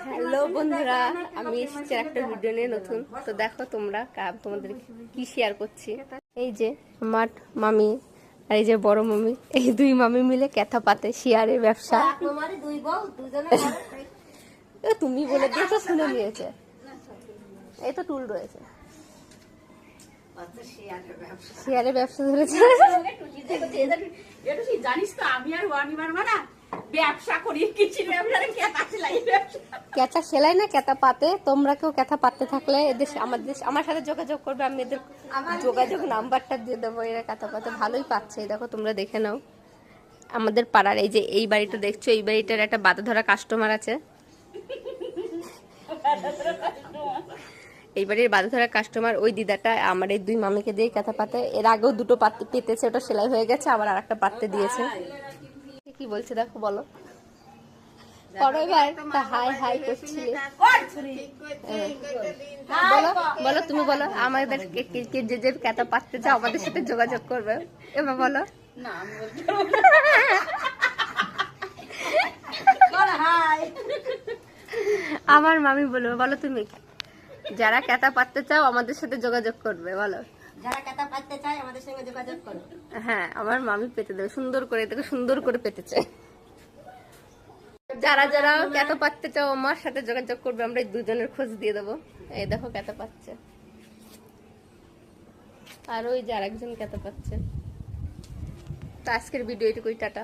Hello বন্ধুরা, আমি এসেছি একটা ভিডিও নিয়ে নতুন। তো দেখো তোমরা তোমাদের কি শেয়ার করছি। এই যে আমার মামি আর এই যে বড় মামি, এই দুই মামি মিলে ক্যাথা পাতে শেয়ারের ব্যবসা। তুমি বলে দিয়েছো, শুনে নিয়েছে। এই তো টুল রয়েছে, শেয়ারের ব্যবসা ধরেছে। জানিস তো আমি আর ওয়ানিমার মানা ব্যবসা করি, কিছু ক্যাথা সেলাই না ক্যাথা পাতে। তোমরা কেউ ক্যাথা পাততে থাকলে এদের আমার সাথে যোগাযোগ করবে, আমি এদের যোগাযোগ নাম্বারটা দিয়ে দেবো। এরা ক্যাথা পাতে ভালোই পাচ্ছে। দেখো তোমরা দেখে নাও। আমাদের পাড়ার এই যে এই বাড়িটা দেখছো, এই বাড়িটার একটা বাধা ধরা কাস্টমার আছে। এই বাড়ির বাধা ধরা কাস্টমার ওই দিদাটা আমার এই দুই মামিকে দিয়ে ক্যাথা পাতে। এর আগেও দুটো পাতে পেতেছে, ওটা সেলাই হয়ে গেছে, আবার আর একটা পাততে দিয়েছে। কি বলছে দেখো, বলো করো এবার। হাই হাই করছি, বলো বলো তুমি বলো। আমাদের যে যে ক্যাথা পাততে চাও আমাদের সাথে যোগাযোগ করবে। এবার বলো। আমার মামি বলবে, বলো তুমি। যারা ক্যাথা পাততে চাও আমাদের সাথে যোগাযোগ করবে, বলো। যারা ক্যাথা পাততে চায় আমাদের সঙ্গে যোগাযোগ করো। হ্যাঁ, আমার মামি পেতে দেবে সুন্দর করে, দেখো সুন্দর করে পেতেছে। যারা যারা ক্যাথা পাততে চাও আমার সাথে যোগাযোগ করবে, আমরা দুজনের খোঁজ দিয়ে দেবো। এই দেখো ক্যাথা পাচ্ছে, আর ওই যে আরেকজন ক্যাথা পাচ্ছে। তো আজকের ভিডিও এটুকুই, টাটা।